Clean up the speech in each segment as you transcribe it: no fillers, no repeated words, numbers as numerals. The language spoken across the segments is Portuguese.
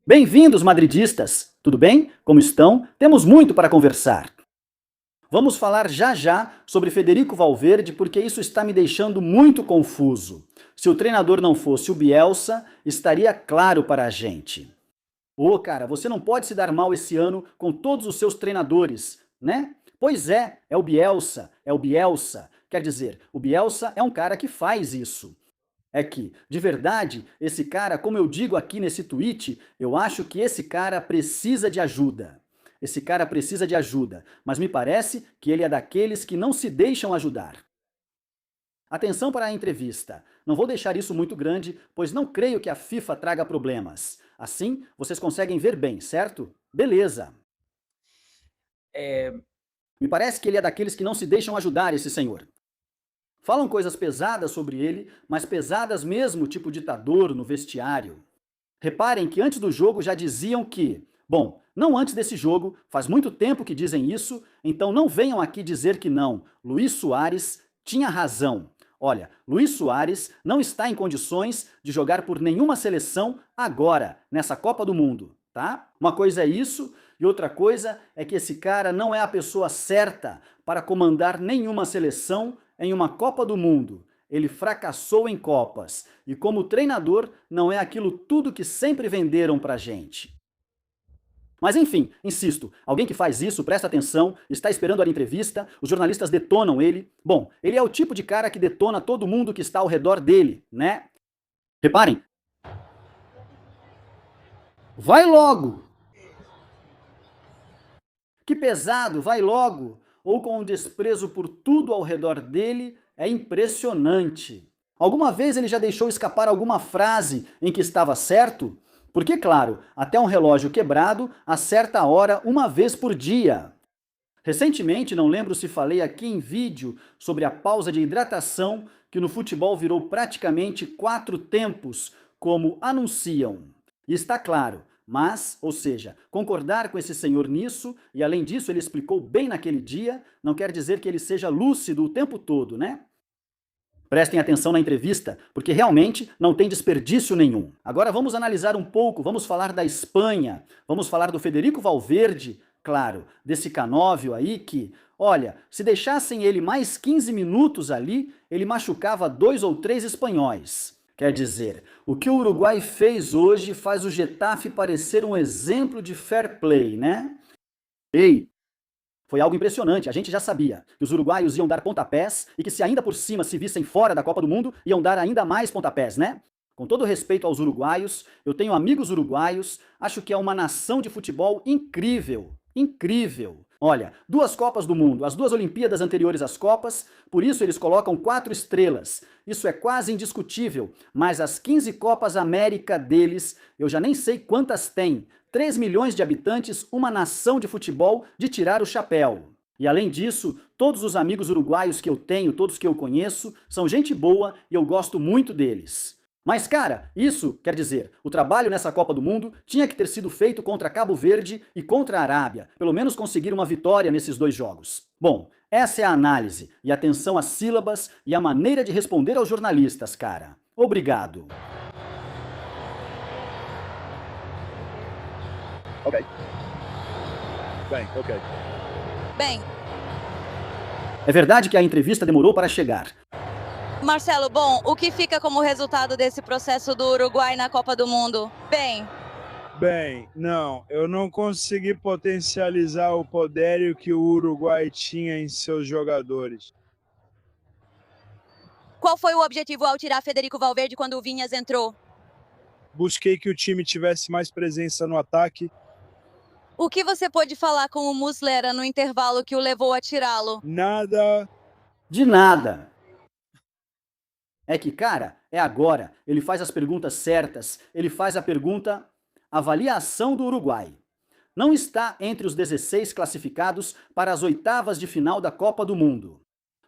Bem-vindos, madridistas! Tudo bem? Como estão? Temos muito para conversar. Vamos falar já já sobre Federico Valverde, porque isso está me deixando muito confuso. Se o treinador não fosse o Bielsa, estaria claro para a gente. Ô, cara, você não pode se dar mal esse ano com todos os seus treinadores, né? Pois é o Bielsa, é o Bielsa. Quer dizer, o Bielsa é um cara que faz isso. É que, de verdade, esse cara, como eu digo aqui nesse tweet, eu acho que esse cara precisa de ajuda. Esse cara precisa de ajuda, mas me parece que ele é daqueles que não se deixam ajudar. Atenção para a entrevista. Não vou deixar isso muito grande, pois não creio que a FIFA traga problemas. Assim, vocês conseguem ver bem, certo? Beleza. Me parece que ele é daqueles que não se deixam ajudar, esse senhor. Falam coisas pesadas sobre ele, mas pesadas mesmo, tipo ditador no vestiário. Reparem que antes do jogo já diziam que, bom, não antes desse jogo, faz muito tempo que dizem isso, então não venham aqui dizer que não. Luís Soares tinha razão. Olha, Luís Soares não está em condições de jogar por nenhuma seleção agora, nessa Copa do Mundo, tá? Uma coisa é isso, e outra coisa é que esse cara não é a pessoa certa para comandar nenhuma seleção em uma Copa do Mundo. Ele fracassou em Copas e, como treinador, não é aquilo tudo que sempre venderam pra gente. Mas enfim, insisto, alguém que faz isso, presta atenção, está esperando a entrevista, os jornalistas detonam ele. Bom, ele é o tipo de cara que detona todo mundo que está ao redor dele, né? Reparem. Vai logo! Que pesado, vai logo! Ou com um desprezo por tudo ao redor dele, é impressionante. Alguma vez ele já deixou escapar alguma frase em que estava certo? Porque, claro, até um relógio quebrado acerta a hora uma vez por dia. Recentemente, não lembro se falei aqui em vídeo sobre a pausa de hidratação que no futebol virou praticamente 4 tempos, como anunciam. E está claro, mas, ou seja, concordar com esse senhor nisso, e além disso ele explicou bem naquele dia, não quer dizer que ele seja lúcido o tempo todo, né? Prestem atenção na entrevista, porque realmente não tem desperdício nenhum. Agora vamos analisar um pouco, vamos falar da Espanha, vamos falar do Federico Valverde, claro, desse Canóvio aí que, olha, se deixassem ele mais 15 minutos ali, ele machucava 2 ou 3 espanhóis. Quer dizer, o que o Uruguai fez hoje faz o Getafe parecer um exemplo de fair play, né? Ei, foi algo impressionante, a gente já sabia que os uruguaios iam dar pontapés e que se ainda por cima se vissem fora da Copa do Mundo, iam dar ainda mais pontapés, né? Com todo respeito aos uruguaios, eu tenho amigos uruguaios, acho que é uma nação de futebol incrível, incrível. Olha, 2 Copas do Mundo, as 2 Olimpíadas anteriores às Copas, por isso eles colocam 4 estrelas. Isso é quase indiscutível, mas as 15 Copas América deles, eu já nem sei quantas tem. 3 milhões de habitantes, uma nação de futebol de tirar o chapéu. E além disso, todos os amigos uruguaios que eu tenho, todos que eu conheço, são gente boa e eu gosto muito deles. Mas, cara, isso, quer dizer, o trabalho nessa Copa do Mundo tinha que ter sido feito contra Cabo Verde e contra a Arábia, pelo menos conseguir uma vitória nesses 2 jogos. Bom, essa é a análise, e atenção às sílabas e à maneira de responder aos jornalistas, cara. Obrigado. Ok. Bem, ok. Bem, É verdade que a entrevista demorou para chegar. Marcelo, bom, o que fica como resultado desse processo do Uruguai na Copa do Mundo? Bem, não, eu não consegui potencializar o poder que o Uruguai tinha em seus jogadores. Qual foi o objetivo ao tirar Federico Valverde quando o Vinhas entrou? Busquei que o time tivesse mais presença no ataque. O que você pôde falar com o Muslera no intervalo que o levou a tirá-lo? Nada. De nada. É que, cara, é agora. Ele faz as perguntas certas. Ele faz a pergunta avaliação do Uruguai. Não está entre os 16 classificados para as oitavas de final da Copa do Mundo.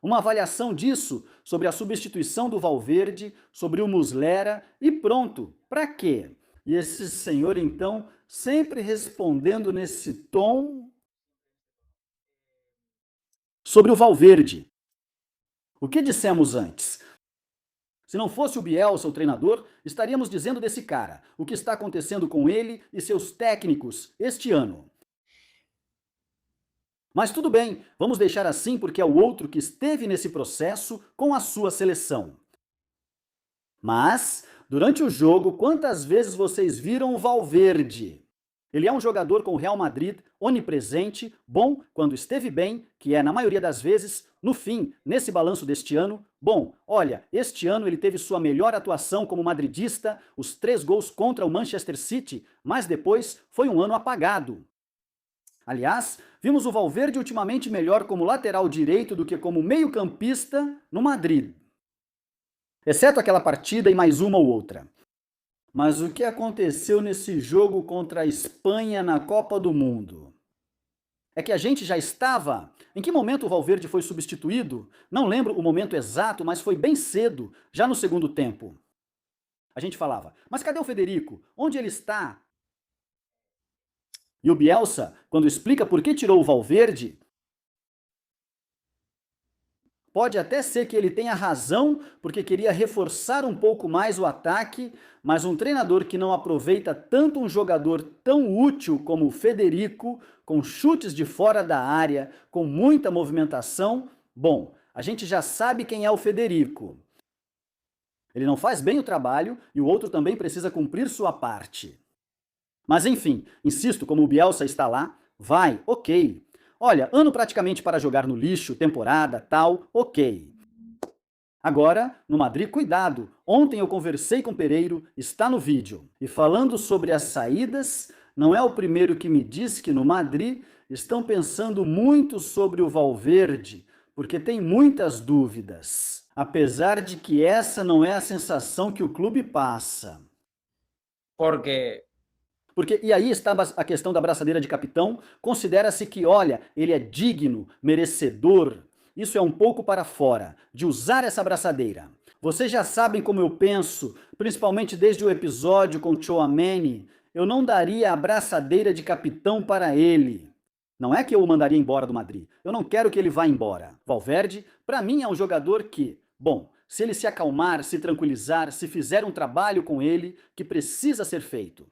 Uma avaliação disso sobre a substituição do Valverde, sobre o Muslera e pronto. Pra quê? E esse senhor, então, sempre respondendo nesse tom sobre o Valverde. O que dissemos antes? Se não fosse o Bielsa, o treinador, estaríamos dizendo desse cara, o que está acontecendo com ele e seus técnicos este ano. Mas tudo bem, vamos deixar assim porque é o outro que esteve nesse processo com a sua seleção. Mas, durante o jogo, quantas vezes vocês viram o Valverde? Ele é um jogador com o Real Madrid, onipresente, bom quando esteve bem, que é na maioria das vezes, no fim, nesse balanço deste ano. Bom, olha, este ano ele teve sua melhor atuação como madridista, os 3 gols contra o Manchester City, mas depois foi um ano apagado. Aliás, vimos o Valverde ultimamente melhor como lateral direito do que como meio-campista no Madrid. Exceto aquela partida e mais uma ou outra. Mas o que aconteceu nesse jogo contra a Espanha na Copa do Mundo? É que a gente já estava... Em que momento o Valverde foi substituído? Não lembro o momento exato, mas foi bem cedo, já no segundo tempo. A gente falava, mas cadê o Federico? Onde ele está? E o Bielsa, quando explica por que tirou o Valverde, pode até ser que ele tenha razão, porque queria reforçar um pouco mais o ataque, mas um treinador que não aproveita tanto um jogador tão útil como o Federico, com chutes de fora da área, com muita movimentação, bom, a gente já sabe quem é o Federico. Ele não faz bem o trabalho e o outro também precisa cumprir sua parte. Mas enfim, insisto, como o Bielsa está lá, vai, ok. Olha, ano praticamente para jogar no lixo, temporada, tal, ok. Agora, no Madrid, cuidado. Ontem eu conversei com o Pereiro, está no vídeo. E falando sobre as saídas, não é o primeiro que me diz que no Madrid estão pensando muito sobre o Valverde, porque tem muitas dúvidas. Apesar de que essa não é a sensação que o clube passa. E aí está a questão da braçadeira de capitão, considera-se que, olha, ele é digno, merecedor, isso é um pouco para fora, de usar essa braçadeira. Vocês já sabem como eu penso, principalmente desde o episódio com Tchouaméni, eu não daria a braçadeira de capitão para ele. Não é que eu o mandaria embora do Madrid, eu não quero que ele vá embora. Valverde, para mim, é um jogador que, bom, se ele se acalmar, se tranquilizar, se fizer um trabalho com ele, que precisa ser feito.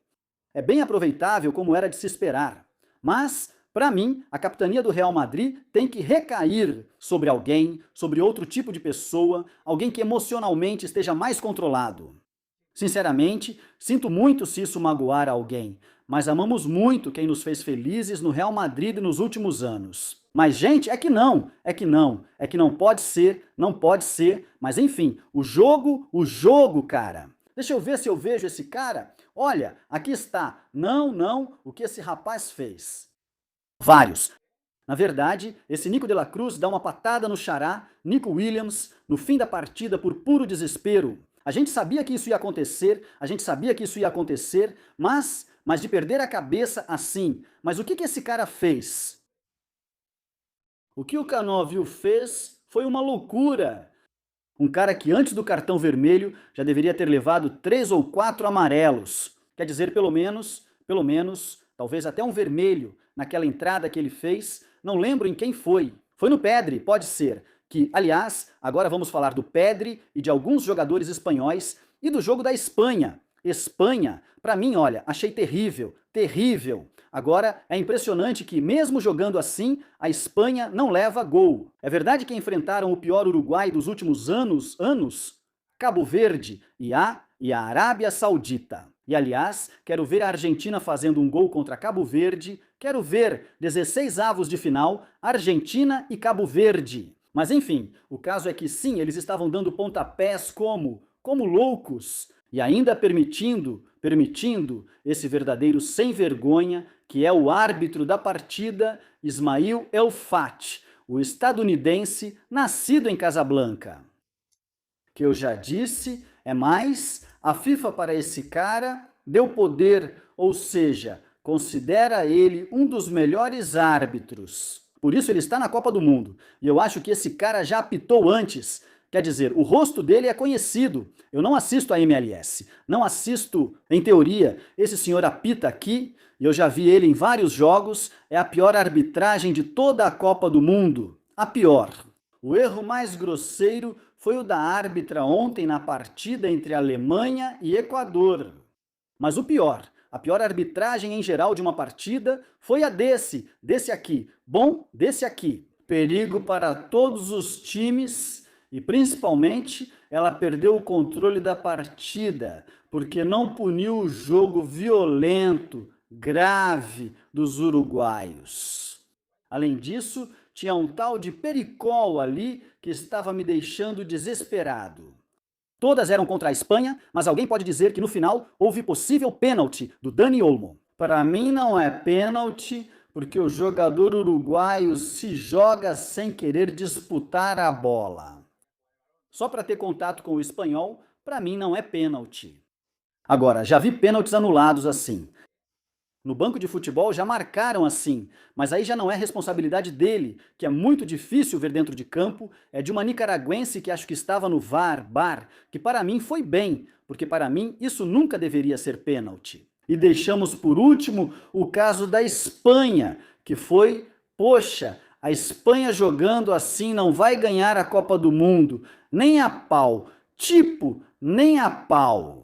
É bem aproveitável como era de se esperar. Mas, para mim, a capitania do Real Madrid tem que recair sobre alguém, sobre outro tipo de pessoa, alguém que emocionalmente esteja mais controlado. Sinceramente, sinto muito se isso magoar alguém, mas amamos muito quem nos fez felizes no Real Madrid nos últimos anos. Mas, gente, é que não pode ser, mas enfim, o jogo, cara. Deixa eu ver se eu vejo esse cara. Olha, aqui está. Não, o que esse rapaz fez. Vários. Na verdade, esse Nico de la Cruz dá uma patada no xará, Nico Williams, no fim da partida por puro desespero. A gente sabia que isso ia acontecer, mas de perder a cabeça assim. Mas o que esse cara fez? O que o Canovio fez foi uma loucura. Um cara que antes do cartão vermelho já deveria ter levado 3 ou 4 amarelos. Quer dizer, pelo menos, talvez até um vermelho naquela entrada que ele fez. Não lembro em quem foi. Foi no Pedri, pode ser. Que, aliás, agora vamos falar do Pedri e de alguns jogadores espanhóis e do jogo da Espanha. Espanha, pra mim, olha, achei terrível. Agora, é impressionante que, mesmo jogando assim, a Espanha não leva gol. É verdade que enfrentaram o pior Uruguai dos últimos anos? Cabo Verde e a Arábia Saudita. E, aliás, quero ver a Argentina fazendo um gol contra Cabo Verde, quero ver 16 avos de final, Argentina e Cabo Verde. Mas, enfim, o caso é que sim, eles estavam dando pontapés como loucos, e ainda permitindo esse verdadeiro sem vergonha, que é o árbitro da partida, Ismail El Fati, o estadunidense nascido em Casablanca. Que eu já disse, é mais, a FIFA para esse cara deu poder, ou seja, considera ele um dos melhores árbitros. Por isso ele está na Copa do Mundo, e eu acho que esse cara já apitou antes. Quer dizer, o rosto dele é conhecido. Eu não assisto a MLS, não assisto, em teoria, esse senhor apita aqui, e eu já vi ele em vários jogos, é a pior arbitragem de toda a Copa do Mundo. A pior. O erro mais grosseiro foi o da árbitra ontem na partida entre Alemanha e Equador. Mas a pior arbitragem em geral de uma partida foi a desse aqui. Bom, desse aqui. Perigo para todos os times e principalmente ela perdeu o controle da partida, porque não puniu o jogo violento, grave dos uruguaios. Além disso, tinha um tal de Pericol ali que estava me deixando desesperado. Todas eram contra a Espanha, mas alguém pode dizer que no final houve possível pênalti do Dani Olmo. Para mim não é pênalti, porque o jogador uruguaio se joga sem querer disputar a bola. Só para ter contato com o espanhol, para mim não é pênalti. Agora, já vi pênaltis anulados assim. No banco de futebol já marcaram assim, mas aí já não é responsabilidade dele, que é muito difícil ver dentro de campo, é de uma nicaragüense que acho que estava no VAR, que para mim foi bem, porque para mim isso nunca deveria ser pênalti. E deixamos por último o caso da Espanha, que foi, poxa, a Espanha jogando assim não vai ganhar a Copa do Mundo, nem a pau, nem a pau.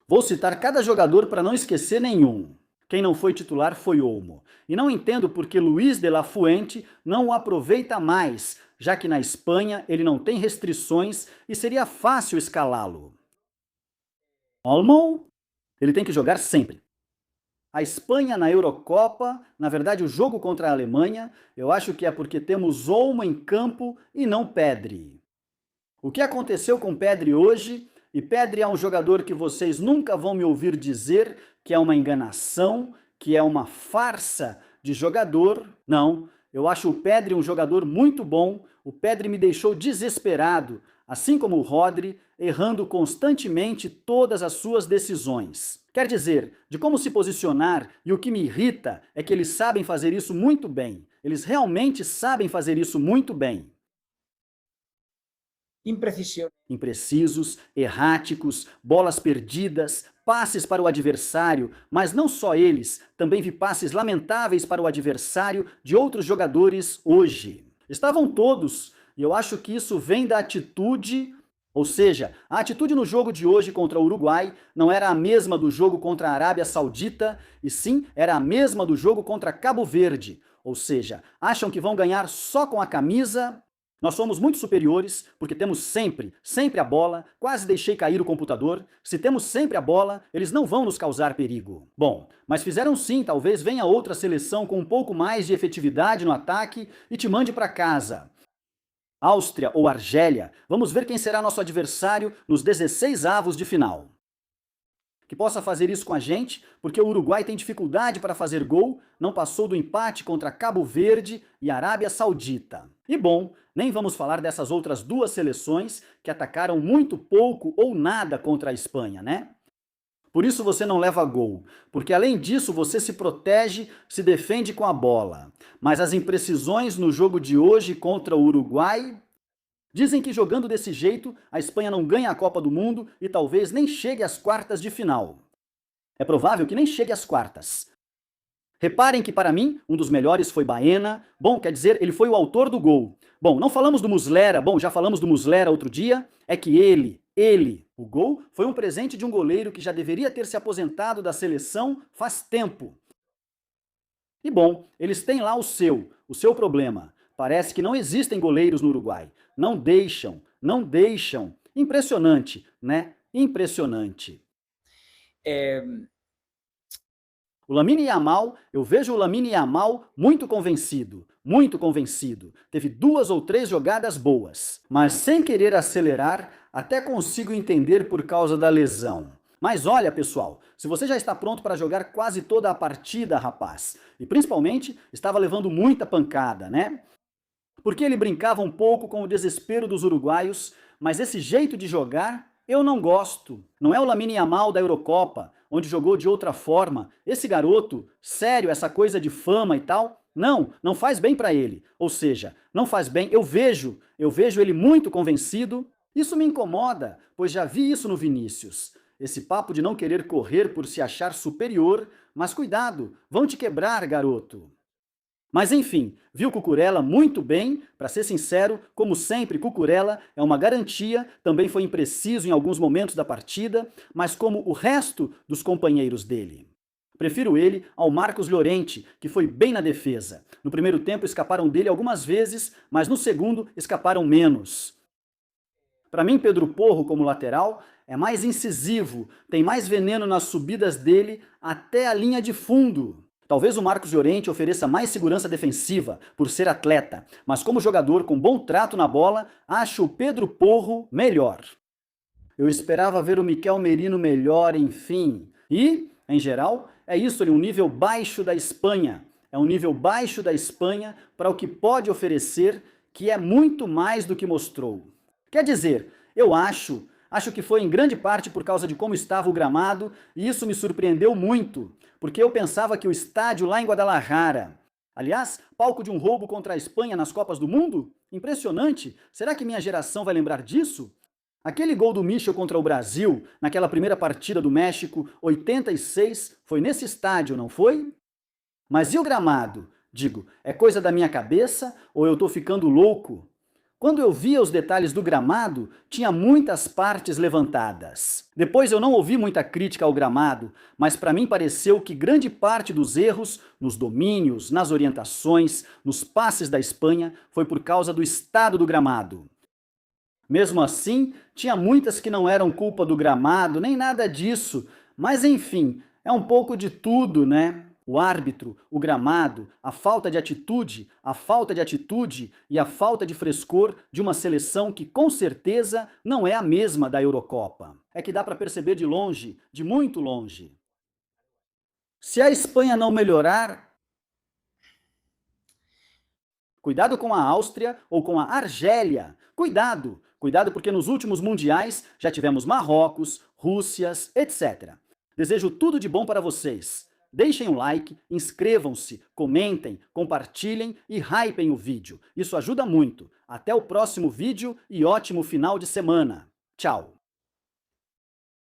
Vou citar cada jogador para não esquecer nenhum. Quem não foi titular foi Olmo. E não entendo por que Luís de la Fuente não o aproveita mais, já que na Espanha ele não tem restrições e seria fácil escalá-lo. Olmo, ele tem que jogar sempre. A Espanha na Eurocopa, na verdade o jogo contra a Alemanha, eu acho que é porque temos Olmo em campo e não Pedri. O que aconteceu com Pedri hoje? E Pedri é um jogador que vocês nunca vão me ouvir dizer que é uma enganação, que é uma farsa de jogador. Não, eu acho o Pedri um jogador muito bom. O Pedri me deixou desesperado, assim como o Rodri, errando constantemente todas as suas decisões. Quer dizer, de como se posicionar, e o que me irrita é que eles sabem fazer isso muito bem. Eles realmente sabem fazer isso muito bem. Imprecisos, erráticos, bolas perdidas, passes para o adversário, mas não só eles, também vi passes lamentáveis para o adversário de outros jogadores hoje. Estavam todos, e eu acho que isso vem da atitude, ou seja, a atitude no jogo de hoje contra o Uruguai não era a mesma do jogo contra a Arábia Saudita, e sim era a mesma do jogo contra Cabo Verde, ou seja, acham que vão ganhar só com a camisa. Nós somos muito superiores, porque temos sempre a bola, quase deixei cair o computador. Se temos sempre a bola, eles não vão nos causar perigo. Bom, mas fizeram sim, talvez venha outra seleção com um pouco mais de efetividade no ataque e te mande para casa. Áustria ou Argélia, vamos ver quem será nosso adversário nos 16avos de final. Que possa fazer isso com a gente, porque o Uruguai tem dificuldade para fazer gol, não passou do empate contra Cabo Verde e Arábia Saudita. E bom, nem vamos falar dessas outras duas seleções que atacaram muito pouco ou nada contra a Espanha, né? Por isso você não leva gol, porque além disso você se protege, se defende com a bola. Mas as imprecisões no jogo de hoje contra o Uruguai... Dizem que jogando desse jeito, a Espanha não ganha a Copa do Mundo e talvez nem chegue às quartas de final. É provável que nem chegue às quartas. Reparem que para mim, um dos melhores foi Baena. Bom, quer dizer, ele foi o autor do gol. Bom, não falamos do Muslera, já falamos do Muslera outro dia. É que o gol foi um presente de um goleiro que já deveria ter se aposentado da seleção faz tempo. E bom, eles têm lá o seu problema. Parece que não existem goleiros no Uruguai. Não deixam. Impressionante, né? Impressionante. O Lamine Yamal, eu vejo o Lamine Yamal muito convencido. Teve 2 ou 3 jogadas boas, mas sem querer acelerar, até consigo entender por causa da lesão. Mas olha, pessoal, se você já está pronto para jogar quase toda a partida, rapaz, e principalmente estava levando muita pancada, né? Porque ele brincava um pouco com o desespero dos uruguaios, mas esse jeito de jogar eu não gosto. Não é o Lamine Yamal da Eurocopa, onde jogou de outra forma. Esse garoto, sério, essa coisa de fama e tal, não faz bem para ele. Ou seja, não faz bem. Eu vejo ele muito convencido. Isso me incomoda, pois já vi isso no Vinícius. Esse papo de não querer correr por se achar superior, mas cuidado, vão te quebrar, garoto. Mas enfim, viu Cucurella muito bem, para ser sincero, como sempre, Cucurella é uma garantia, também foi impreciso em alguns momentos da partida, mas como o resto dos companheiros dele. Prefiro ele ao Marcos Llorente, que foi bem na defesa. No primeiro tempo escaparam dele algumas vezes, mas no segundo escaparam menos. Para mim, Pedro Porro, como lateral, é mais incisivo, tem mais veneno nas subidas dele até a linha de fundo. Talvez o Marcos Llorente ofereça mais segurança defensiva, por ser atleta, mas como jogador com bom trato na bola, acho o Pedro Porro melhor. Eu esperava ver o Miquel Merino melhor, enfim. E, em geral, é isso, um nível baixo da Espanha. É um nível baixo da Espanha para o que pode oferecer, que é muito mais do que mostrou. Quer dizer, eu acho que foi em grande parte por causa de como estava o gramado, e isso me surpreendeu muito, porque eu pensava que o estádio lá em Guadalajara, aliás, palco de um roubo contra a Espanha nas Copas do Mundo? Impressionante! Será que minha geração vai lembrar disso? Aquele gol do Michel contra o Brasil, naquela primeira partida do México, 86, foi nesse estádio, não foi? Mas e o gramado? Digo, é coisa da minha cabeça ou eu tô ficando louco? Quando eu via os detalhes do gramado, tinha muitas partes levantadas. Depois eu não ouvi muita crítica ao gramado, mas para mim pareceu que grande parte dos erros, nos domínios, nas orientações, nos passes da Espanha, foi por causa do estado do gramado. Mesmo assim, tinha muitas que não eram culpa do gramado, nem nada disso, mas enfim, é um pouco de tudo, né? O árbitro, o gramado, a falta de atitude e a falta de frescor de uma seleção que com certeza não é a mesma da Eurocopa. É que dá para perceber de longe, de muito longe. Se a Espanha não melhorar, cuidado com a Áustria ou com a Argélia. Cuidado! Cuidado porque nos últimos mundiais já tivemos Marrocos, Rússias, etc. Desejo tudo de bom para vocês. Deixem um like, inscrevam-se, comentem, compartilhem e hypem o vídeo. Isso ajuda muito. Até o próximo vídeo e ótimo final de semana. Tchau!